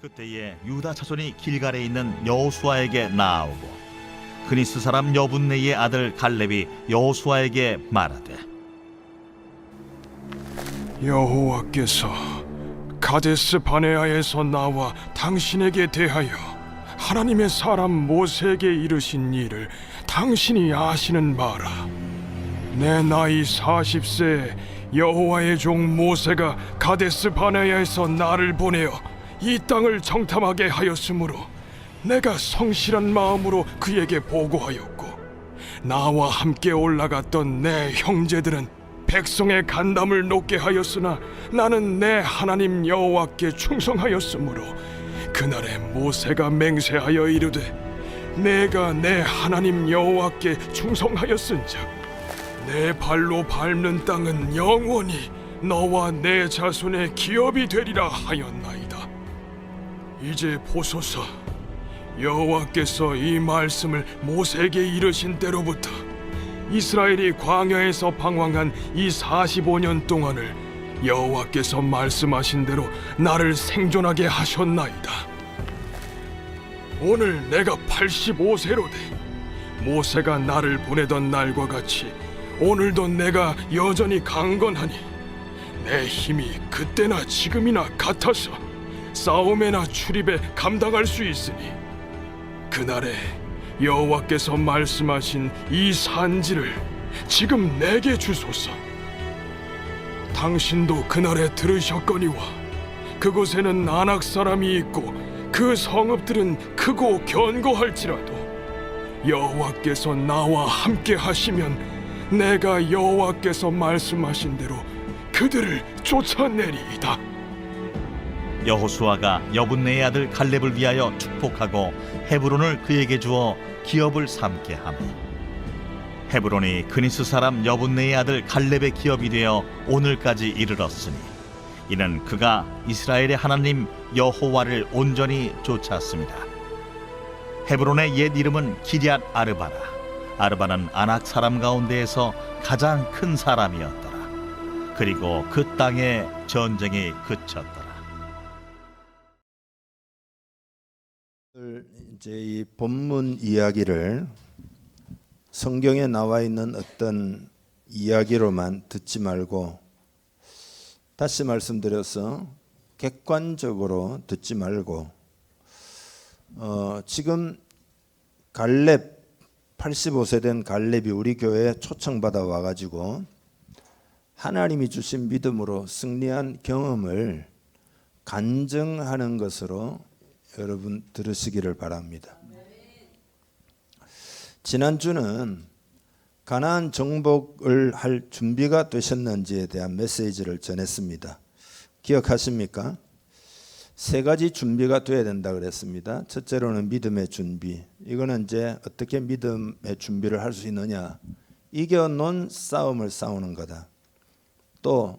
그때에 유다 자손이 길갈에 있는 여호수아에게 나아오고 그니스 사람 여분네의 아들 갈렙이 여호수아에게 말하되 여호와께서 가데스 바네아에서 나와 당신에게 대하여 하나님의 사람 모세에게 이르신 일을 당신이 아시는 바라. 내 나이 40세에 여호와의 종 모세가 가데스 바네아에서 나를 보내어 이 땅을 정탐하게 하였으므로 내가 성실한 마음으로 그에게 보고하였고, 나와 함께 올라갔던 내 형제들은 백성의 간담을 높게 하였으나 나는 내 하나님 여호와께 충성하였으므로 그날에 모세가 맹세하여 이르되 내가 내 하나님 여호와께 충성하였은즉 내 발로 밟는 땅은 영원히 너와 내 자손의 기업이 되리라 하였나이다. 이제 보소서, 여호와께서 이 말씀을 모세에게 이르신 때로부터 이스라엘이 광야에서 방황한 이 45년 동안을 여호와께서 말씀하신 대로 나를 생존하게 하셨나이다. 오늘 내가 85세로 돼 모세가 나를 보내던 날과 같이 오늘도 내가 여전히 강건하니 내 힘이 그때나 지금이나 같아서 싸움에나 출입에 감당할 수 있으니 그날에 여호와께서 말씀하신 이 산지를 지금 내게 주소서. 당신도 그날에 들으셨거니와 그곳에는 아낙 사람이 있고 그 성읍들은 크고 견고할지라도 여호와께서 나와 함께 하시면 내가 여호와께서 말씀하신 대로 그들을 쫓아내리이다. 여호수아가 여분네의 아들 갈렙을 위하여 축복하고 헤브론을 그에게 주어 기업을 삼게 하며 헤브론이 그니스 사람 여분네의 아들 갈렙의 기업이 되어 오늘까지 이르렀으니 이는 그가 이스라엘의 하나님 여호와를 온전히 쫓았습니다. 헤브론의 옛 이름은 기럇 아르바라. 아르바는 아낙 사람 가운데에서 가장 큰 사람이었더라. 그리고 그 땅에 전쟁이 그쳤더라. 이제 이 본문 이야기를 성경에 나와 있는 어떤 이야기로만 듣지 말고, 다시 말씀드려서 객관적으로 듣지 말고, 지금 갈렙 85세 된 갈렙이 우리 교회에 초청받아 와가지고 하나님이 주신 믿음으로 승리한 경험을 간증하는 것으로 여러분 들으시기를 바랍니다. 지난주는 가나안 정복을 할 준비가 되셨는지에 대한 메시지를 전했습니다. 기억하십니까? 세 가지 준비가 돼야 된다 그랬습니다. 첫째로는 믿음의 준비. 이거는 이제 어떻게 믿음의 준비를 할 수 있느냐? 이겨놓은 싸움을 싸우는 거다. 또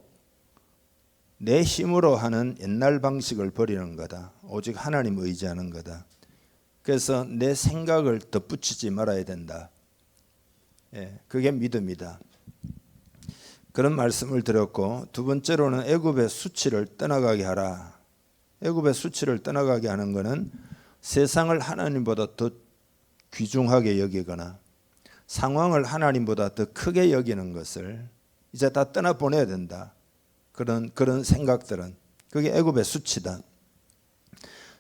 내 힘으로 하는 옛날 방식을 버리는 거다. 오직 하나님 의지하는 거다. 그래서 내 생각을 덧붙이지 말아야 된다. 그게 믿음이다. 그런 말씀을 드렸고, 두 번째로는 애굽의 수치를 떠나가게 하라. 애굽의 수치를 떠나가게 하는 것은 세상을 하나님보다 더 귀중하게 여기거나 상황을 하나님보다 더 크게 여기는 것을 이제 다 떠나보내야 된다. 그런 생각들은 그게 애굽의 수치다.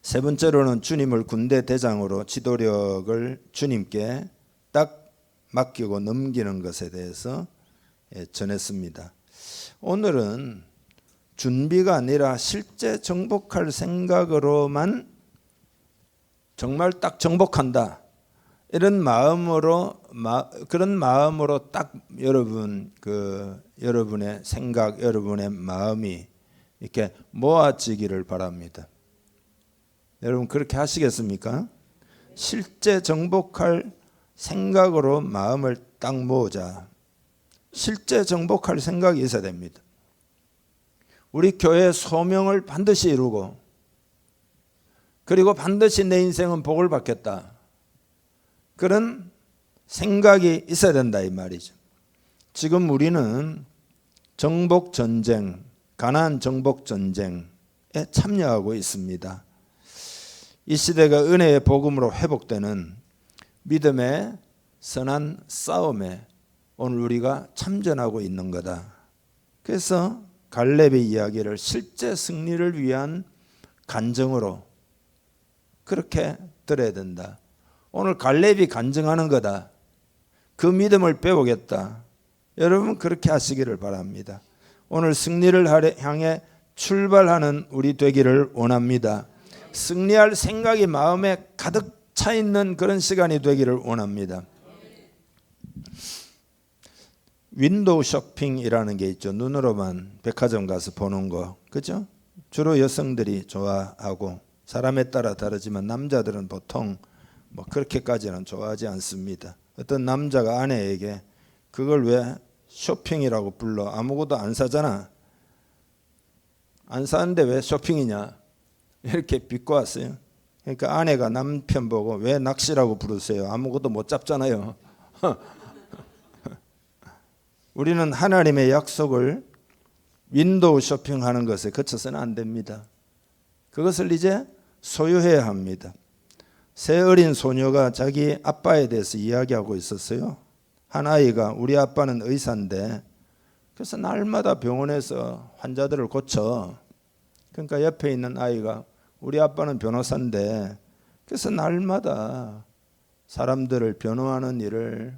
세 번째로는 주님을 군대 대장으로 지도력을 주님께 딱 맡기고 넘기는 것에 대해서 전했습니다. 오늘은 준비가 아니라 실제 정복할 생각으로만 정말 딱 정복한다, 이런 마음으로 그런 마음으로 딱 여러분의 생각, 여러분의 마음이 이렇게 모아지기를 바랍니다. 여러분 그렇게 하시겠습니까? 실제 정복할 생각으로 마음을 딱 모으자. 실제 정복할 생각이 있어야 됩니다. 우리 교회의 소명을 반드시 이루고, 그리고 반드시 내 인생은 복을 받겠다, 그런 생각이 있어야 된다 이 말이죠. 지금 우리는 정복 전쟁, 가나안 정복 전쟁에 참여하고 있습니다. 이 시대가 은혜의 복음으로 회복되는 믿음의 선한 싸움에 오늘 우리가 참전하고 있는 거다. 그래서 갈렙의 이야기를 실제 승리를 위한 간증으로 그렇게 들어야 된다. 오늘 갈렙이 간증하는 거다. 그 믿음을 배우겠다. 여러분 그렇게 하시기를 바랍니다. 오늘 승리를 향해 출발하는 우리 되기를 원합니다. 승리할 생각이 마음에 가득 차 있는 그런 시간이 되기를 원합니다. 윈도우 쇼핑이라는 게 있죠. 눈으로만 백화점 가서 보는 거, 그죠? 주로 여성들이 좋아하고 사람에 따라 다르지만 남자들은 보통 뭐 그렇게까지는 좋아하지 않습니다. 어떤 남자가 아내에게 그걸 왜 쇼핑이라고 불러? 아무것도 안 사잖아. 안 사는데 왜 쇼핑이냐? 이렇게 비꼬았어요. 그러니까 아내가 남편 보고 왜 낚시라고 부르세요? 아무것도 못 잡잖아요. 우리는 하나님의 약속을 윈도우 쇼핑하는 것에 그쳐서는 안 됩니다. 그것을 이제 소유해야 합니다. 새 어린 소녀가 자기 아빠에 대해서 이야기하고 있었어요. 한 아이가 우리 아빠는 의사인데 그래서 날마다 병원에서 환자들을 고쳐. 그러니까 옆에 있는 아이가 우리 아빠는 변호사인데 그래서 날마다 사람들을 변호하는 일을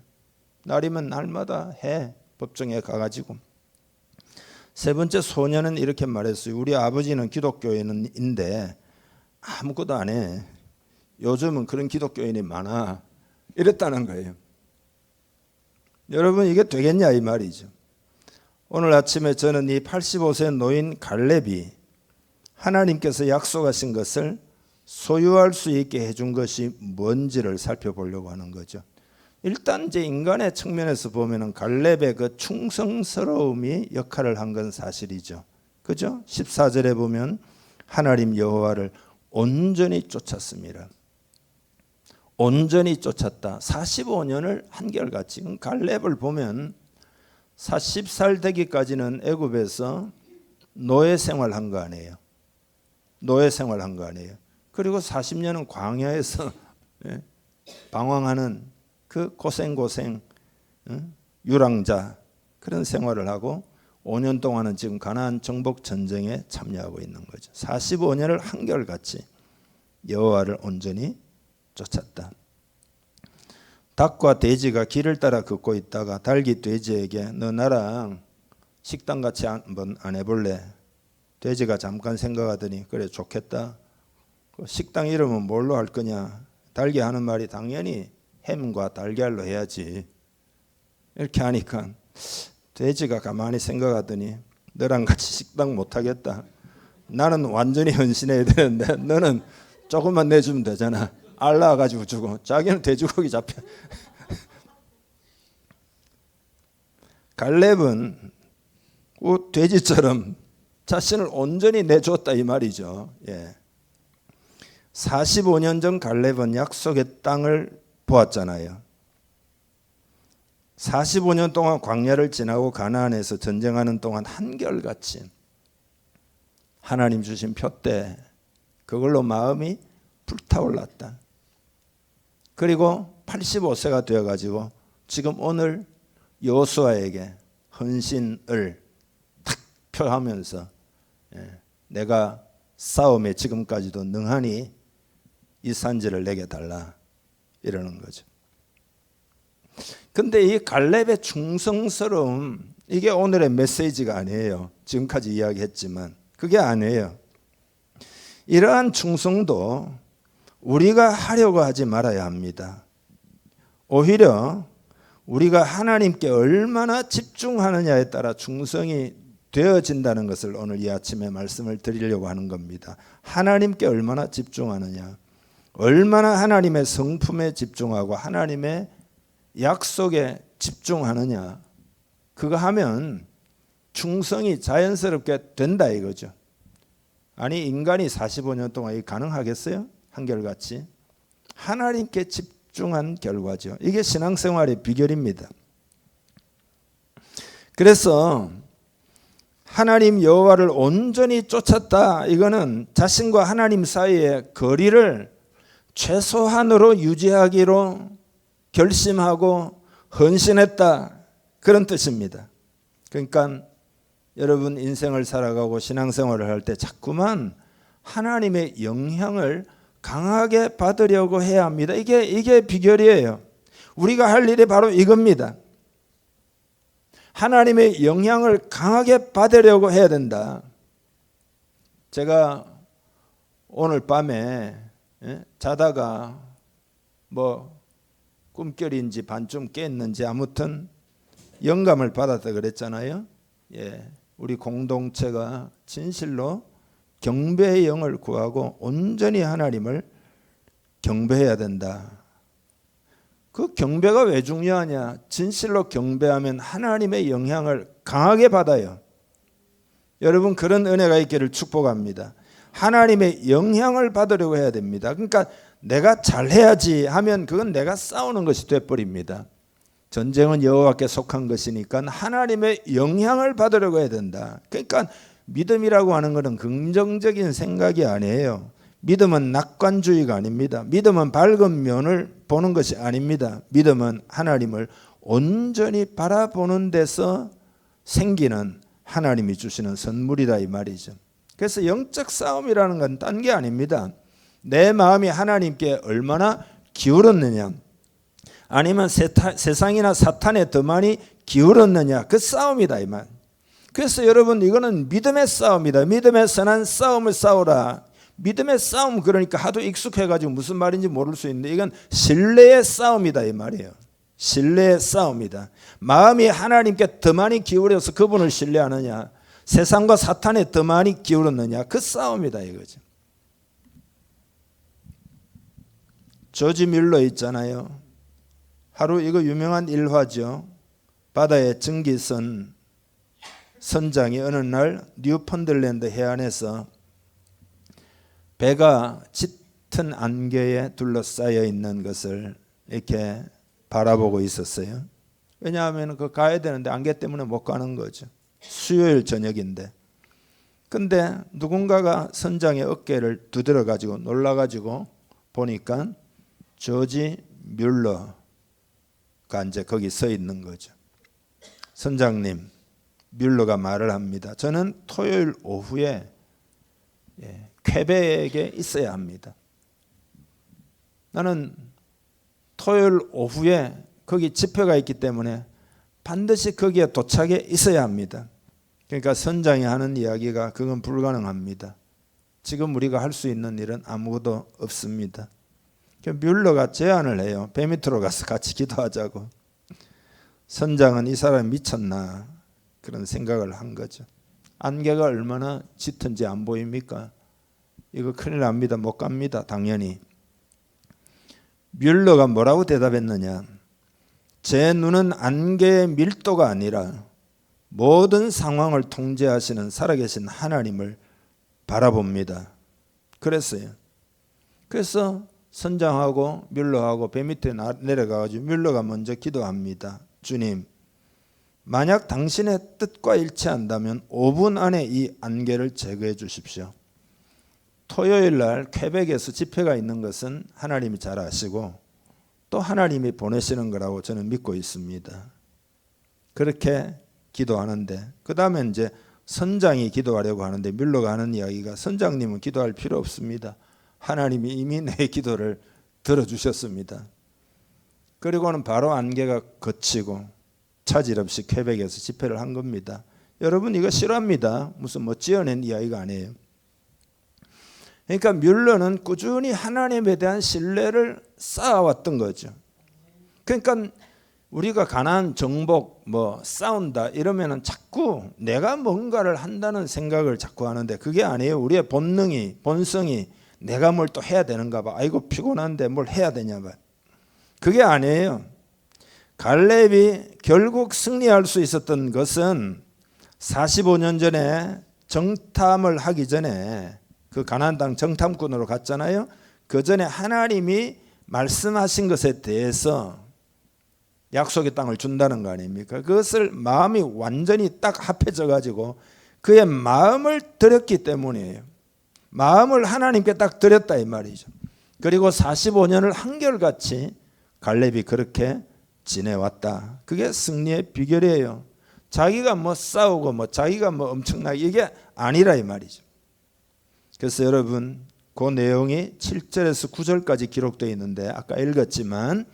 날이면 날마다 해. 법정에 가가지고. 세 번째 소녀는 이렇게 말했어요. 우리 아버지는 기독교인인데 아무것도 안 해. 요즘은 그런 기독교인이 많아. 이랬다는 거예요. 여러분 이게 되겠냐 이 말이죠. 오늘 아침에 저는 이 85세 노인 갈렙이 하나님께서 약속하신 것을 소유할 수 있게 해준 것이 뭔지를 살펴보려고 하는 거죠. 일단 이제 인간의 측면에서 보면은 갈렙의 그 충성스러움이 역할을 한 건 사실이죠. 그죠? 14절에 보면 하나님 여호와를 온전히 쫓았습니다. 온전히 쫓았다. 45년을 한결같이. 갈렙을 보면 40살 되기까지는 애굽에서 노예 생활한 거 아니에요. 노예 생활한 거 아니에요. 그리고 40년은 광야에서 방황하는 그 고생 유랑자 그런 생활을 하고 5년 동안은 지금 가나안 정복 전쟁에 참여하고 있는 거죠. 45년을 한결같이 여호와를 온전히 쫓았다. 닭과 돼지가 길을 따라 걷고 있다가 닭이 돼지에게 너 나랑 식당 같이 한번 안 해볼래? 돼지가 잠깐 생각하더니 그래 좋겠다. 식당 이름은 뭘로 할 거냐? 닭이 하는 말이 당연히 햄과 달걀로 해야지. 이렇게 하니까 돼지가 가만히 생각하더니 너랑 같이 식당 못 하겠다. 나는 완전히 헌신해야 되는데 너는 조금만 내주면 되잖아. 알라 가지고 주고 자기는 돼지고기 잡혀. 갈렙은 돼지처럼 자신을 온전히 내줬다 이 말이죠. 45년 전 갈렙은 약속의 땅을 보았잖아요. 45년 동안 광야를 지나고 가나안에서 전쟁하는 동안 한결같이 하나님 주신 표대 그걸로 마음이 불타올랐다. 그리고 85세가 되어가지고 지금 오늘 여호수아에게 헌신을 탁 표하면서 내가 싸움에 지금까지도 능하니 이 산지를 내게 달라 이러는 거죠. 근데 이 갈렙의 충성스러움 이게 오늘의 메시지가 아니에요. 지금까지 이야기했지만 그게 아니에요. 이러한 충성도 우리가 하려고 하지 말아야 합니다. 오히려 우리가 하나님께 얼마나 집중하느냐에 따라 충성이 되어진다는 것을 오늘 이 아침에 말씀을 드리려고 하는 겁니다. 하나님께 얼마나 집중하느냐, 얼마나 하나님의 성품에 집중하고 하나님의 약속에 집중하느냐, 그거 하면 충성이 자연스럽게 된다 이거죠. 아니 인간이 45년 동안 이게 가능하겠어요? 한결같이 하나님께 집중한 결과죠. 이게 신앙생활의 비결입니다. 그래서 하나님 여호와를 온전히 쫓았다. 이거는 자신과 하나님 사이의 거리를 최소한으로 유지하기로 결심하고 헌신했다, 그런 뜻입니다. 그러니까 여러분 인생을 살아가고 신앙생활을 할 때 자꾸만 하나님의 영향을 강하게 받으려고 해야 합니다. 이게 비결이에요. 우리가 할 일이 바로 이겁니다. 하나님의 영향을 강하게 받으려고 해야 된다. 제가 오늘 밤에 자다가 뭐 꿈결인지 반쯤 깼는지 아무튼 영감을 받았다 그랬잖아요. 우리 공동체가 진실로 경배의 영을 구하고 온전히 하나님을 경배해야 된다. 그 경배가 왜 중요하냐? 진실로 경배하면 하나님의 영향을 강하게 받아요. 여러분 그런 은혜가 있기를 축복합니다. 하나님의 영향을 받으려고 해야 됩니다. 그러니까 내가 잘해야지 하면 그건 내가 싸우는 것이 돼버립니다. 전쟁은 여호와께 속한 것이니까 하나님의 영향을 받으려고 해야 된다. 그러니까 믿음이라고 하는 것은 긍정적인 생각이 아니에요. 믿음은 낙관주의가 아닙니다. 믿음은 밝은 면을 보는 것이 아닙니다. 믿음은 하나님을 온전히 바라보는 데서 생기는 하나님이 주시는 선물이다, 이 말이죠. 그래서 영적 싸움이라는 건 딴 게 아닙니다. 내 마음이 하나님께 얼마나 기울었느냐, 아니면 세상이나 사탄에 더 많이 기울었느냐, 그 싸움이다, 이 말. 그래서 여러분 이거는 믿음의 싸움이다. 믿음의 선한 싸움을 싸우라. 믿음의 싸움, 그러니까 하도 익숙해가지고 무슨 말인지 모를 수 있는데 이건 신뢰의 싸움이다, 이 말이에요. 신뢰의 싸움이다. 마음이 하나님께 더 많이 기울여서 그분을 신뢰하느냐, 세상과 사탄에 더 많이 기울었느냐, 그 싸움이다, 이거죠. 조지 뮬러 있잖아요. 하루 이거 유명한 일화죠. 바다에 증기선 선장이 어느 날 뉴펀들랜드 해안에서 배가 짙은 안개에 둘러싸여 있는 것을 이렇게 바라보고 있었어요. 왜냐하면 그 가야 되는데 안개 때문에 못 가는 거죠. 수요일 저녁인데. 근데 누군가가 선장의 어깨를 두드려 가지고 놀라 가지고 보니까 조지 뮬러가 이제 거기 서 있는 거죠. 선장님, 뮬러가 말을 합니다. 저는 토요일 오후에 퀘벡에 있어야 합니다. 나는 토요일 오후에 거기 집회가 있기 때문에 반드시 거기에 도착해 있어야 합니다. 그러니까 선장이 하는 이야기가 그건 불가능합니다. 지금 우리가 할 수 있는 일은 아무것도 없습니다. 뮬러가 제안을 해요. 배 밑으로 가서 같이 기도하자고. 선장은 이 사람이 미쳤나 그런 생각을 한 거죠. 안개가 얼마나 짙은지 안 보입니까? 이거 큰일 납니다. 못 갑니다. 당연히. 뮬러가 뭐라고 대답했느냐? 제 눈은 안개의 밀도가 아니라 모든 상황을 통제하시는 살아계신 하나님을 바라봅니다. 그랬어요. 그래서 선장하고 뮬러하고 배 밑에 내려가가지고 뮬러가 먼저 기도합니다. 주님, 만약 당신의 뜻과 일치한다면 5분 안에 이 안개를 제거해 주십시오. 토요일 날 퀘벡에서 집회가 있는 것은 하나님이 잘 아시고 또 하나님이 보내시는 거라고 저는 믿고 있습니다. 그렇게 기도하는데 그 다음에 이제 선장이 기도하려고 하는데 뮬러가 하는 이야기가 선장님은 기도할 필요 없습니다. 하나님이 이미 내 기도를 들어주셨습니다. 그리고는 바로 안개가 걷히고 차질 없이 퀘벡에서 집회를 한 겁니다. 여러분 이거 싫어합니다. 무슨 뭐 지어낸 이야기가 아니에요. 그러니까 뮬러는 꾸준히 하나님에 대한 신뢰를 쌓아왔던 거죠. 그러니까 우리가 가난, 정복, 뭐 싸운다 이러면은 자꾸 내가 뭔가를 한다는 생각을 자꾸 하는데 그게 아니에요. 우리의 본능이, 본성이 내가 뭘 또 해야 되는가 봐. 아이고 피곤한데 뭘 해야 되냐 봐. 그게 아니에요. 갈렙이 결국 승리할 수 있었던 것은 45년 전에 정탐을 하기 전에 그 가나안 땅 정탐꾼으로 갔잖아요. 그 전에 하나님이 말씀하신 것에 대해서 약속의 땅을 준다는 거 아닙니까? 그것을 마음이 완전히 딱 합해져 가지고 그의 마음을 드렸기 때문이에요. 마음을 하나님께 딱 드렸다 이 말이죠. 그리고 45년을 한결같이 갈렙이 그렇게 지내왔다. 그게 승리의 비결이에요. 자기가 뭐 싸우고 뭐 자기가 뭐 엄청나게 이게 아니라 이 말이죠. 그래서 여러분 그 내용이 7절에서 9절까지 기록되어 있는데 아까 읽었지만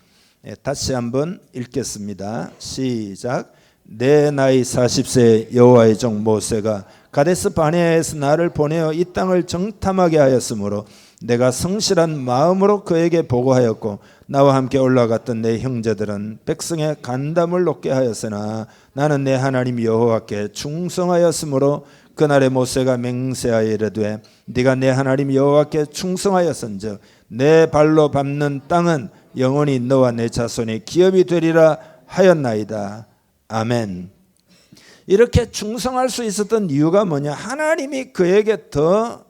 다시 한번 읽겠습니다. 시작. 내 나이 40세 여호와의 종 모세가 가데스 바네아에서 나를 보내어 이 땅을 정탐하게 하였으므로 내가 성실한 마음으로 그에게 보고하였고 나와 함께 올라갔던 내 형제들은 백성의 간담을 높게 하였으나 나는 내 하나님 여호와께 충성하였으므로 그날에 모세가 맹세하여 이르되 네가 내 하나님 여호와께 충성하였은즉 내 발로 밟는 땅은 영원히 너와 내 자손의 기업이 되리라 하였나이다. 아멘. 이렇게 충성할 수 있었던 이유가 뭐냐? 하나님이 그에게 더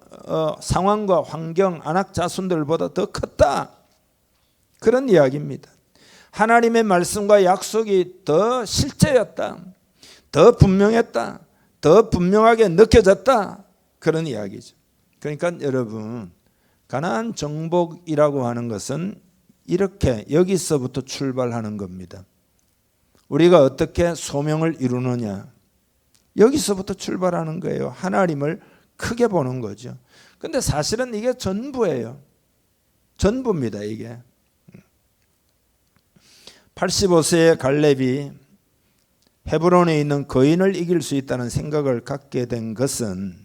상황과 환경, 안악 자손들보다 더 컸다. 그런 이야기입니다. 하나님의 말씀과 약속이 더 실제였다. 더 분명했다. 더 분명하게 느껴졌다. 그런 이야기죠. 그러니까 여러분, 가나안 정복이라고 하는 것은 이렇게 여기서부터 출발하는 겁니다. 우리가 어떻게 소명을 이루느냐, 여기서부터 출발하는 거예요. 하나님을 크게 보는 거죠. 근데 사실은 이게 전부예요. 전부입니다. 이게 85세의 갈렙이 헤브론에 있는 거인을 이길 수 있다는 생각을 갖게 된 것은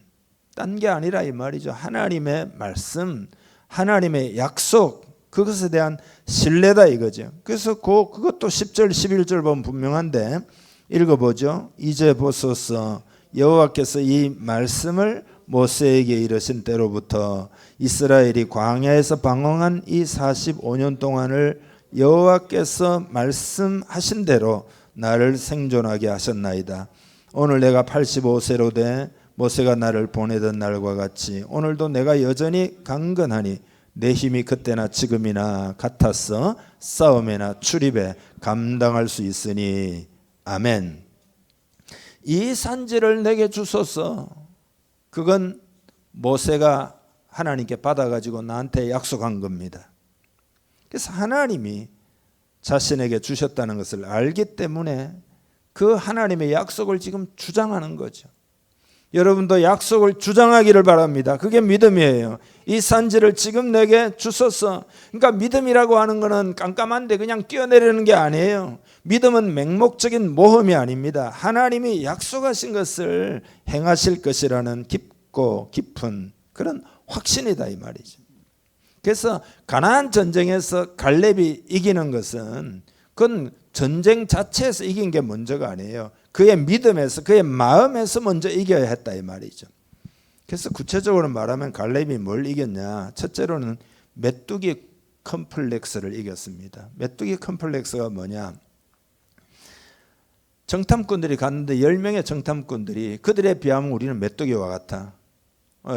딴 게 아니라 이 말이죠. 하나님의 말씀, 하나님의 약속, 그것에 대한 신뢰다 이거죠. 그래서 그것도 10절 11절 보면 분명한데 읽어보죠. 이제 보소서 여호와께서 이 말씀을 모세에게 이르신 때로부터 이스라엘이 광야에서 방황한 이 45년 동안을 여호와께서 말씀하신 대로 나를 생존하게 하셨나이다. 오늘 내가 85세로 돼 모세가 나를 보내던 날과 같이 오늘도 내가 여전히 강건하니 내 힘이 그때나 지금이나 같아서 싸움에나 출입에 감당할 수 있으니 아멘. 이 산지를 내게 주소서. 그건 모세가 하나님께 받아가지고 나한테 약속한 겁니다. 그래서 하나님이 자신에게 주셨다는 것을 알기 때문에 그 하나님의 약속을 지금 주장하는 거죠. 여러분도 약속을 주장하기를 바랍니다. 그게 믿음이에요. 이 산지를 지금 내게 주소서. 그러니까 믿음이라고 하는 것은 깜깜한데 그냥 뛰어내리는 게 아니에요. 믿음은 맹목적인 모험이 아닙니다. 하나님이 약속하신 것을 행하실 것이라는 깊고 깊은 그런 확신이다 이 말이죠. 그래서 가나안 전쟁에서 갈렙이 이기는 것은 그건 전쟁 자체에서 이긴 게 먼저가 아니에요. 그의 믿음에서 그의 마음에서 먼저 이겨야 했다 이 말이죠. 그래서 구체적으로 말하면 갈렙이 뭘 이겼냐? 첫째로는 메뚜기 컴플렉스를 이겼습니다. 메뚜기 컴플렉스가 뭐냐? 정탐꾼들이 갔는데 10명의 정탐꾼들이 그들에 비하면 우리는 메뚜기와 같아.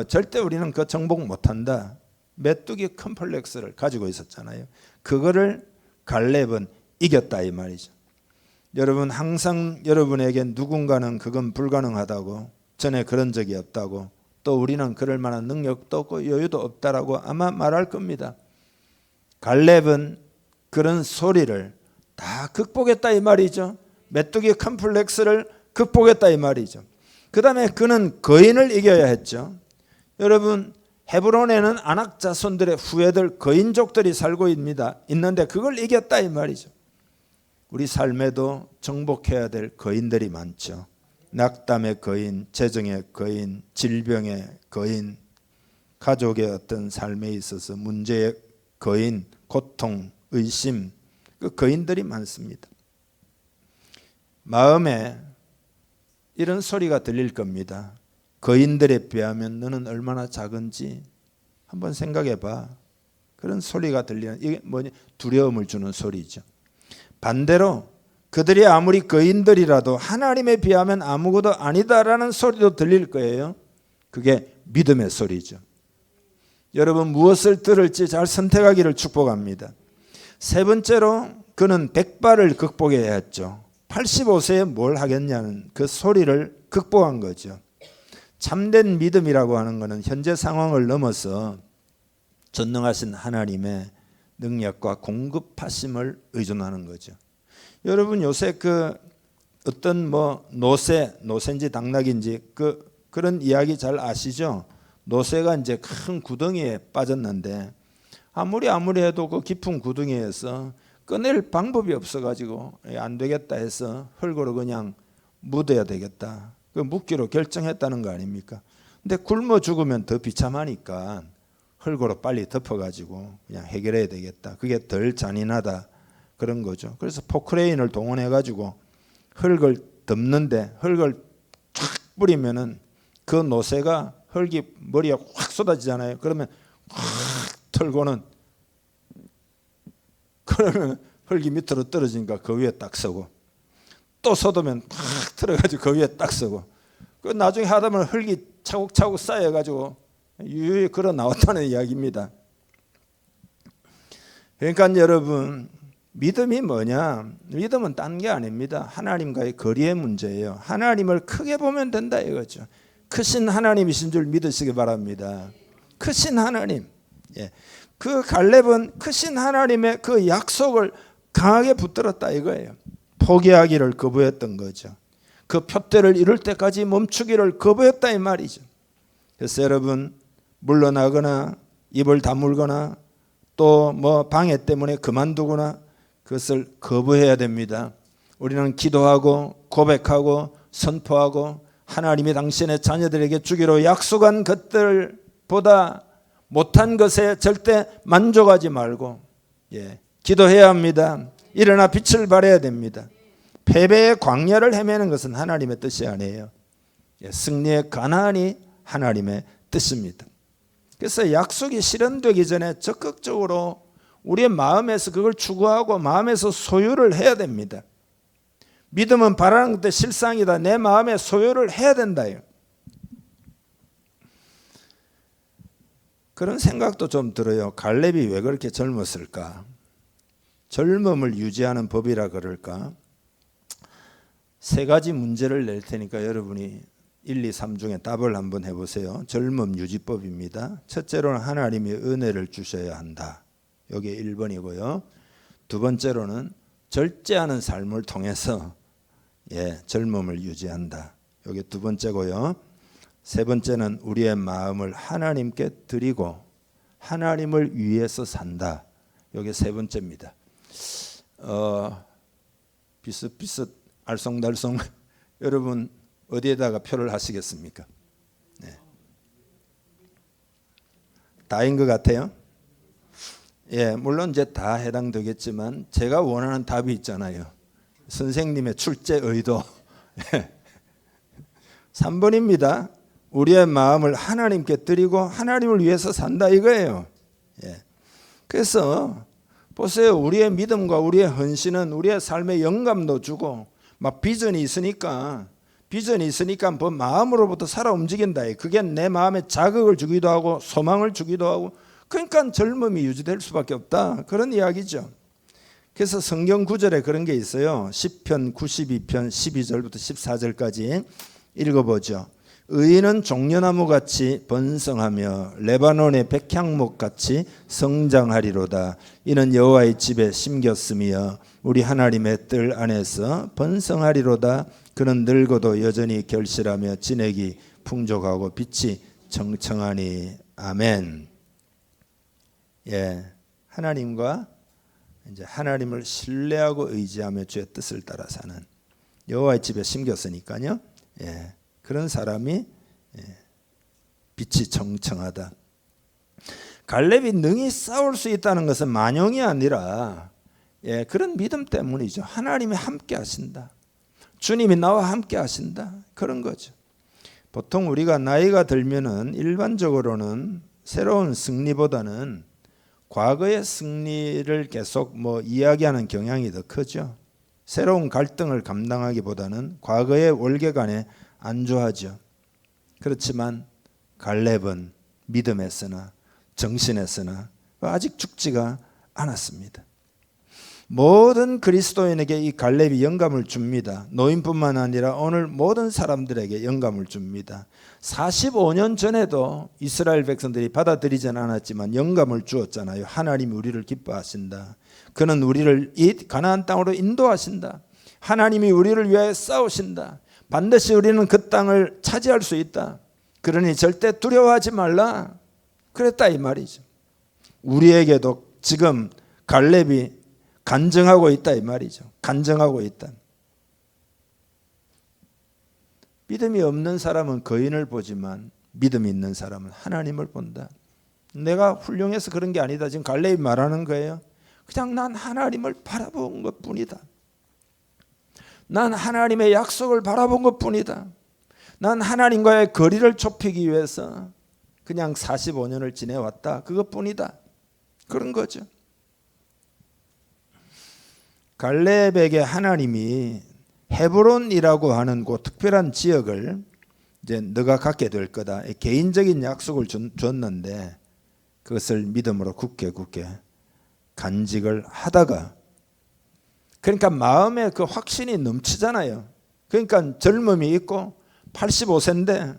절대 우리는 그 정복 못한다. 메뚜기 컴플렉스를 가지고 있었잖아요. 그거를 갈렙은 이겼다 이 말이죠. 여러분 항상 여러분에게 누군가는 그건 불가능하다고, 전에 그런 적이 없다고, 또 우리는 그럴 만한 능력도 없고 여유도 없다라고 아마 말할 겁니다. 갈렙은 그런 소리를 다 극복했다 이 말이죠. 메뚜기 컴플렉스를 극복했다 이 말이죠. 그 다음에 그는 거인을 이겨야 했죠. 여러분 헤브론에는 아낙 자손들의 후예들 거인족들이 살고 있는데 그걸 이겼다 이 말이죠. 우리 삶에도 정복해야 될 거인들이 많죠. 낙담의 거인, 재정의 거인, 질병의 거인, 가족의 어떤 삶에 있어서 문제의 거인, 고통, 의심, 그 거인들이 많습니다. 마음에 이런 소리가 들릴 겁니다. 거인들에 비하면 너는 얼마나 작은지 한번 생각해 봐. 그런 소리가 들리는, 이게 뭐냐? 두려움을 주는 소리죠. 반대로 그들이 아무리 거인들이라도 하나님에 비하면 아무것도 아니다라는 소리도 들릴 거예요. 그게 믿음의 소리죠. 여러분 무엇을 들을지 잘 선택하기를 축복합니다. 세 번째로 그는 백발을 극복해야 했죠. 85세에 뭘 하겠냐는 그 소리를 극복한 거죠. 참된 믿음이라고 하는 것은 현재 상황을 넘어서 전능하신 하나님의 능력과 공급하심을 의존하는 거죠. 여러분 요새 그 어떤 뭐 노새인지 당나귀인지 그런 이야기 잘 아시죠? 노새가 이제 큰 구덩이에 빠졌는데 아무리 해도 그 깊은 구덩이에서 꺼낼 방법이 없어가지고 안 되겠다 해서 흙으로 그냥 묻어야 되겠다. 그 묻기로 결정했다는 거 아닙니까? 근데 굶어 죽으면 더 비참하니까 흙으로 빨리 덮어가지고 그냥 해결해야 되겠다. 그게 덜 잔인하다 그런 거죠. 그래서 포크레인을 동원해가지고 흙을 덮는데 흙을 쫙 뿌리면은 그 노새가 흙이 머리에 확 쏟아지잖아요. 그러면 확 털고는 그러면 흙이 밑으로 떨어지니까 그 위에 딱 서고 또 쏟으면 확 들어가지고 그 위에 딱 서고 그 나중에 하다 보면 흙이 차곡차곡 쌓여가지고 유유히 걸어 나왔다는 이야기입니다. 그러니까 여러분 믿음이 뭐냐? 믿음은 딴 게 아닙니다. 하나님과의 거리의 문제예요. 하나님을 크게 보면 된다 이거죠. 크신 하나님이신 줄 믿으시기 바랍니다. 크신 하나님. 예. 그 갈렙은 크신 하나님의 그 약속을 강하게 붙들었다 이거예요. 포기하기를 거부했던 거죠. 그 표대를 이룰 때까지 멈추기를 거부했다 이 말이죠. 그래서 여러분 물러나거나 입을 다물거나 또 뭐 방해 때문에 그만두거나 그것을 거부해야 됩니다. 우리는 기도하고 고백하고 선포하고 하나님이 당신의 자녀들에게 주기로 약속한 것들보다 못한 것에 절대 만족하지 말고 기도해야 합니다. 일어나 빛을 발해야 됩니다. 패배의 광야를 헤매는 것은 하나님의 뜻이 아니에요. 승리의 가나안이 하나님의 뜻입니다. 그래서 약속이 실현되기 전에 적극적으로 우리의 마음에서 그걸 추구하고 마음에서 소유를 해야 됩니다. 믿음은 바라는 것도 실상이다. 내 마음에 소유를 해야 된다요. 그런 생각도 좀 들어요. 갈렙이 왜 그렇게 젊었을까? 젊음을 유지하는 법이라 그럴까? 세 가지 문제를 낼 테니까 여러분이 1, 2, 3 중에 답을 한번 해보세요. 젊음 유지법입니다. 첫째로는 하나님이 은혜를 주셔야 한다. 여기 1번이고요. 두 번째로는 절제하는 삶을 통해서 젊음을 유지한다. 여기 두 번째고요. 세 번째는 우리의 마음을 하나님께 드리고 하나님을 위해서 산다. 여기 세 번째입니다. 비슷비슷 알쏭달쏭 여러분 어디에다가 표를 하시겠습니까? 다인 것 같아요. 물론 이제 다 해당되겠지만 제가 원하는 답이 있잖아요. 선생님의 출제 의도 3번입니다. 우리의 마음을 하나님께 드리고 하나님을 위해서 산다 이거예요. 그래서 보세요. 우리의 믿음과 우리의 헌신은 우리의 삶에 영감도 주고 막 비전이 있으니까 뭐 마음으로부터 살아 움직인다. 그게 내 마음에 자극을 주기도 하고 소망을 주기도 하고 그러니까 젊음이 유지될 수밖에 없다. 그런 이야기죠. 그래서 성경 구절에 그런 게 있어요. 시편 92편 12절부터 14절까지 읽어보죠. 의인은 종려나무같이 번성하며 레바논의 백향목같이 성장하리로다. 이는 여호와의 집에 심겼으며 우리 하나님의 뜰 안에서 번성하리로다. 그는 늙어도 여전히 결실하며 진액이 풍족하고 빛이 청청하니. 아멘. 하나님과 이제 하나님을 신뢰하고 의지하며 주의 뜻을 따라 사는 여호와의 집에 심겼으니까요. 그런 사람이 빛이 청청하다. 갈렙이 능히 싸울 수 있다는 것은 만용이 아니라 그런 믿음 때문이죠. 하나님이 함께 하신다. 주님이 나와 함께 하신다. 그런 거죠. 보통 우리가 나이가 들면은 일반적으로는 새로운 승리보다는 과거의 승리를 계속 이야기하는 경향이 더 크죠. 새로운 갈등을 감당하기보다는 과거의 월계관에 안주하죠. 그렇지만 갈렙은 믿음에서나 정신에서나 아직 죽지가 않았습니다. 모든 그리스도인에게 이 갈렙이 영감을 줍니다. 노인뿐만 아니라 오늘 모든 사람들에게 영감을 줍니다. 45년 전에도 이스라엘 백성들이 받아들이진 않았지만 영감을 주었잖아요. 하나님이 우리를 기뻐하신다. 그는 우리를 이 가나안 땅으로 인도하신다. 하나님이 우리를 위하여 싸우신다. 반드시 우리는 그 땅을 차지할 수 있다. 그러니 절대 두려워하지 말라. 그랬다 이 말이죠. 우리에게도 지금 갈렙이 간증하고 있다 이 말이죠. 간증하고 있다. 믿음이 없는 사람은 거인을 보지만 믿음이 있는 사람은 하나님을 본다. 내가 훌륭해서 그런 게 아니다. 지금 갈렙이 말하는 거예요. 그냥 난 하나님을 바라본 것뿐이다. 난 하나님의 약속을 바라본 것뿐이다. 난 하나님과의 거리를 좁히기 위해서 그냥 45년을 지내왔다. 그것뿐이다. 그런 거죠. 갈렙에게 하나님이 헤브론이라고 하는 그 특별한 지역을 이제 너가 갖게 될 거다. 개인적인 약속을 줬는데 그것을 믿음으로 굳게 간직을 하다가, 그러니까 마음에 그 확신이 넘치잖아요. 그러니까 젊음이 있고 85세인데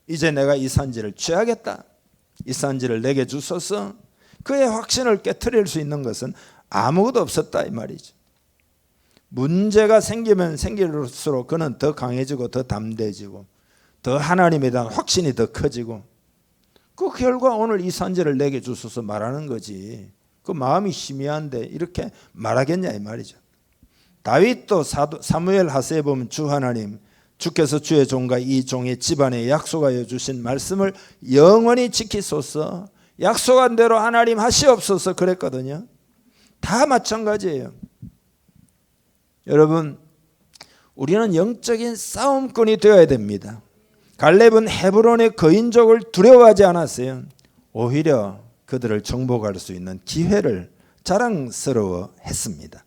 이제 내가 이 산지를 취하겠다. 이 산지를 내게 주소서. 그의 확신을 깨트릴 수 있는 것은 아무것도 없었다 이 말이죠. 문제가 생기면 생길수록 그는 더 강해지고 더 담대해지고 더 하나님에 대한 확신이 더 커지고, 그 결과 오늘 이 산지를 내게 주소서 말하는 거지. 그 마음이 희미한데 이렇게 말하겠냐 이 말이죠. 다윗도 사무엘 하세에 보면 주 하나님, 주께서 주의 종과 이 종의 집안에 약속하여 주신 말씀을 영원히 지키소서. 약속한 대로 하나님 하시옵소서 그랬거든요. 다 마찬가지예요. 여러분, 우리는 영적인 싸움꾼이 되어야 됩니다. 갈렙은 헤브론의 거인족을 두려워하지 않았어요. 오히려 그들을 정복할 수 있는 기회를 자랑스러워했습니다.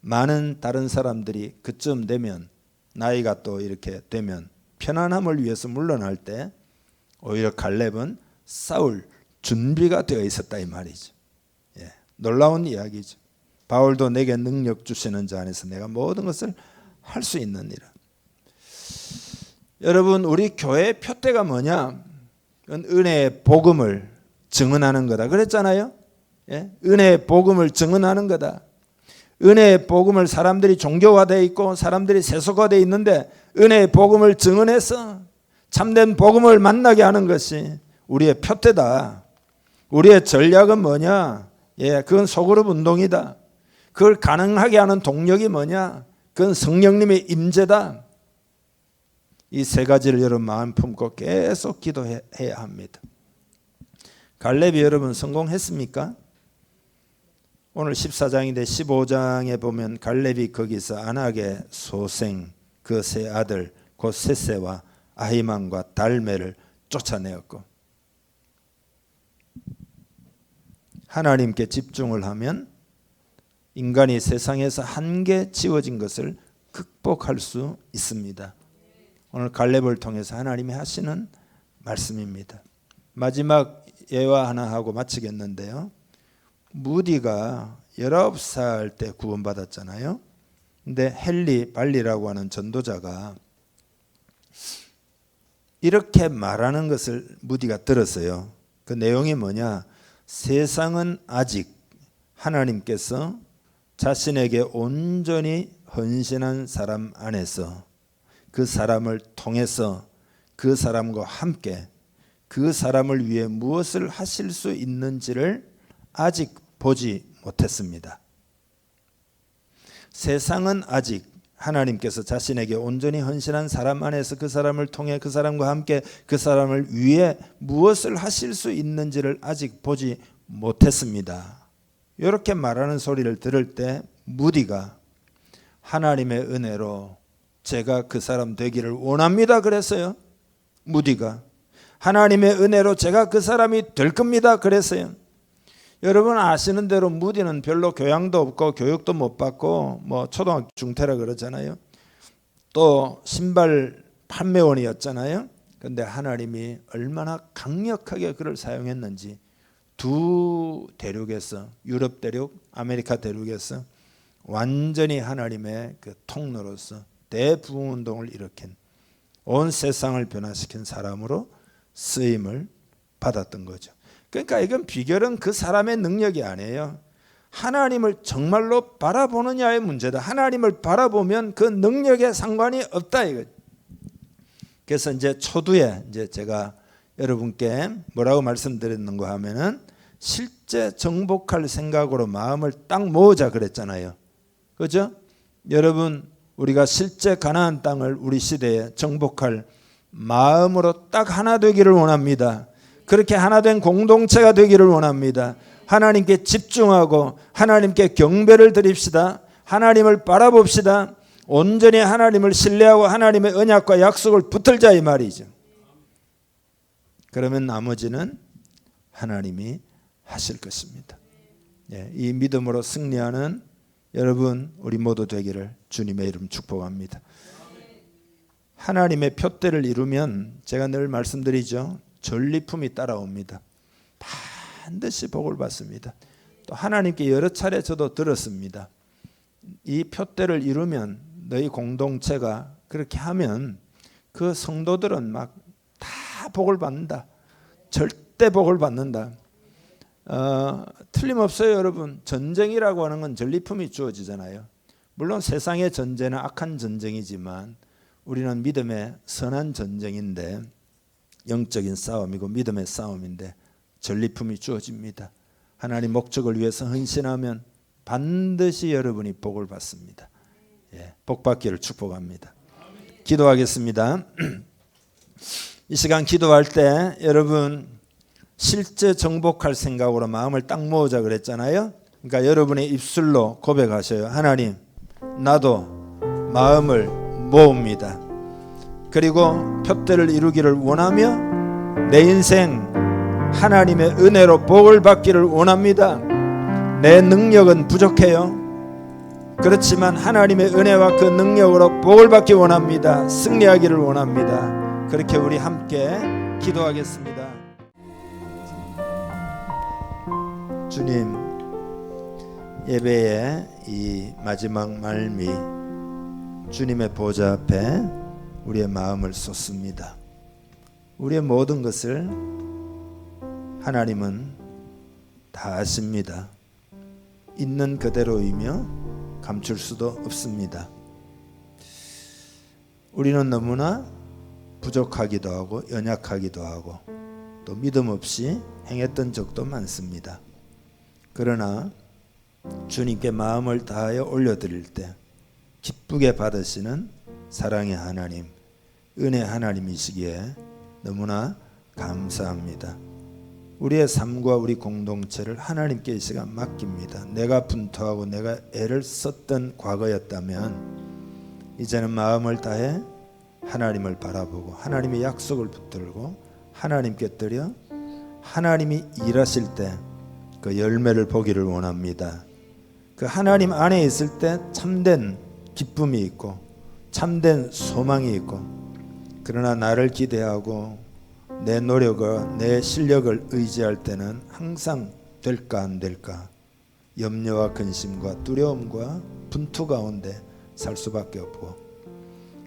많은 다른 사람들이 그쯤 되면, 나이가 또 이렇게 되면 편안함을 위해서 물러날 때 오히려 갈렙은 싸울 준비가 되어 있었다 이 말이죠. 놀라운 이야기죠. 바울도 내게 능력 주시는 자 안에서 내가 모든 것을 할 수 있느니라. 여러분, 우리 교회의 표대가 뭐냐? 은혜의 복음을 증언하는 거다 그랬잖아요. 은혜의 복음을 증언하는 거다. 은혜의 복음을 사람들이 종교화되어 있고 사람들이 세속화되어 있는데 은혜의 복음을 증언해서 참된 복음을 만나게 하는 것이 우리의 표대다. 우리의 전략은 뭐냐? 그건 소그룹 운동이다. 그걸 가능하게 하는 동력이 뭐냐? 그건 성령님의 임재다. 이 세 가지를 여러분 마음 품고 계속 기도해야 합니다. 갈렙이 여러분 성공했습니까? 오늘 14장인데 15장에 보면 갈렙이 거기서 안악의 소생 그 세 아들 곧 셋세와 아히만과 달메를 쫓아내었고, 하나님께 집중을 하면 인간이 세상에서 한계 지워진 것을 극복할 수 있습니다. 오늘 갈렙을 통해서 하나님이 하시는 말씀입니다. 마지막 예화 하나 하고 마치겠는데요. 무디가 19살 때 구원받았잖아요. 근데 헨리 발리라고 하는 전도자가 이렇게 말하는 것을 무디가 들었어요. 그 내용이 뭐냐? 세상은 아직 하나님께서 자신에게 온전히 헌신한 사람 안에서 그 사람을 통해서 그 사람과 함께 그 사람을 위해 무엇을 하실 수 있는지를 아직 보지 못했습니다. 세상은 아직 하나님께서 자신에게 온전히 헌신한 사람 안에서 그 사람을 통해 그 사람과 함께 그 사람을 위해 무엇을 하실 수 있는지를 아직 보지 못했습니다. 이렇게 말하는 소리를 들을 때 무디가 하나님의 은혜로 제가 그 사람 되기를 원합니다 그랬어요. 무디가 하나님의 은혜로 제가 그 사람이 될 겁니다 그랬어요. 여러분 아시는 대로 무디는 별로 교양도 없고 교육도 못 받고 뭐 초등학교 중퇴라 그러잖아요. 또 신발 판매원이었잖아요. 그런데 하나님이 얼마나 강력하게 그를 사용했는지 두 대륙에서, 유럽 대륙, 아메리카 대륙에서 완전히 하나님의 그 통로로서 대부흥운동을 일으킨, 온 세상을 변화시킨 사람으로 쓰임을 받았던 거죠. 그러니까 이건 비결은 그 사람의 능력이 아니에요. 하나님을 정말로 바라보느냐의 문제다. 하나님을 바라보면 그 능력에 상관이 없다 이거. 그래서 이제 초두에 이제 제가 여러분께 뭐라고 말씀드렸는가 하면은 실제 정복할 생각으로 마음을 딱 모으자 그랬잖아요. 그죠? 여러분, 우리가 실제 가나안 땅을 우리 시대에 정복할 마음으로 딱 하나 되기를 원합니다. 그렇게 하나 된 공동체가 되기를 원합니다. 하나님께 집중하고 하나님께 경배를 드립시다. 하나님을 바라봅시다. 온전히 하나님을 신뢰하고 하나님의 언약과 약속을 붙들자 이 말이죠. 그러면 나머지는 하나님이 하실 것입니다. 이 믿음으로 승리하는 여러분 우리 모두 되기를 주님의 이름 축복합니다. 하나님의 표대를 이루면 제가 늘 말씀드리죠. 전리품이 따라옵니다. 반드시 복을 받습니다. 또 하나님께 여러 차례 저도 들었습니다. 이 표대를 이루면 너희 공동체가 그렇게 하면 그 성도들은 막 다 복을 받는다. 절대 복을 받는다. 틀림없어요 여러분. 전쟁이라고 하는 건 전리품이 주어지잖아요. 물론 세상의 전쟁은 악한 전쟁이지만 우리는 믿음의 선한 전쟁인데, 영적인 싸움이고 믿음의 싸움인데 전리품이 주어집니다. 하나님 목적을 위해서 헌신하면 반드시 여러분이 복을 받습니다. 복 받기를 축복합니다. 기도하겠습니다. 이 시간 기도할 때 여러분 실제 정복할 생각으로 마음을 딱 모으자 그랬잖아요. 그러니까 여러분의 입술로 고백하셔요. 하나님, 나도 마음을 모읍니다. 그리고 표대를 이루기를 원하며 내 인생 하나님의 은혜로 복을 받기를 원합니다. 내 능력은 부족해요. 그렇지만 하나님의 은혜와 그 능력으로 복을 받기 원합니다. 승리하기를 원합니다. 그렇게 우리 함께 기도하겠습니다. 주님, 예배의 이 마지막 말미 주님의 보좌 앞에 우리의 마음을 쏟습니다. 우리의 모든 것을 하나님은 다 아십니다. 있는 그대로이며 감출 수도 없습니다. 우리는 너무나 부족하기도 하고 연약하기도 하고 또 믿음 없이 행했던 적도 많습니다. 그러나 주님께 마음을 다하여 올려드릴 때 기쁘게 받으시는 사랑의 하나님, 은혜 하나님이시기에 너무나 감사합니다. 우리의 삶과 우리 공동체를 하나님께 이 시간 맡깁니다. 내가 분투하고 내가 애를 썼던 과거였다면 이제는 마음을 다해 하나님을 바라보고 하나님의 약속을 붙들고 하나님께 드려 하나님이 일하실 때 그 열매를 보기를 원합니다. 그 하나님 안에 있을 때 참된 기쁨이 있고 참된 소망이 있고, 그러나 나를 기대하고 내 노력과 내 실력을 의지할 때는 항상 될까 안 될까 염려와 근심과 두려움과 분투 가운데 살 수밖에 없고,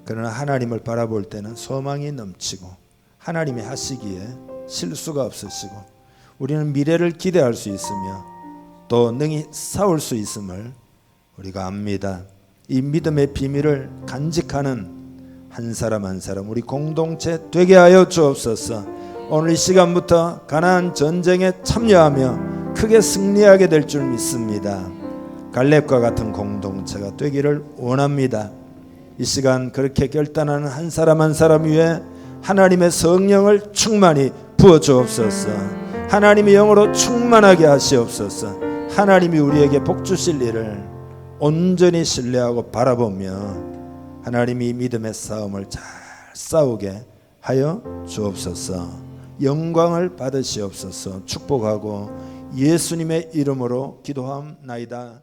그러나 하나님을 바라볼 때는 소망이 넘치고 하나님이 하시기에 실수가 없으시고 우리는 미래를 기대할 수 있으며 또 능히 싸울 수 있음을 우리가 압니다. 이 믿음의 비밀을 간직하는 한 사람 한 사람 우리 공동체 되게 하여 주옵소서. 오늘 이 시간부터 가나안 전쟁에 참여하며 크게 승리하게 될 줄 믿습니다. 갈렙과 같은 공동체가 되기를 원합니다. 이 시간 그렇게 결단하는 한 사람 한 사람 위에 하나님의 성령을 충만히 부어 주옵소서. 하나님의 영으로 충만하게 하시옵소서. 하나님이 우리에게 복 주실 일을 온전히 신뢰하고 바라보며 하나님이 믿음의 싸움을 잘 싸우게 하여 주옵소서. 영광을 받으시옵소서. 축복하고 예수님의 이름으로 기도함나이다.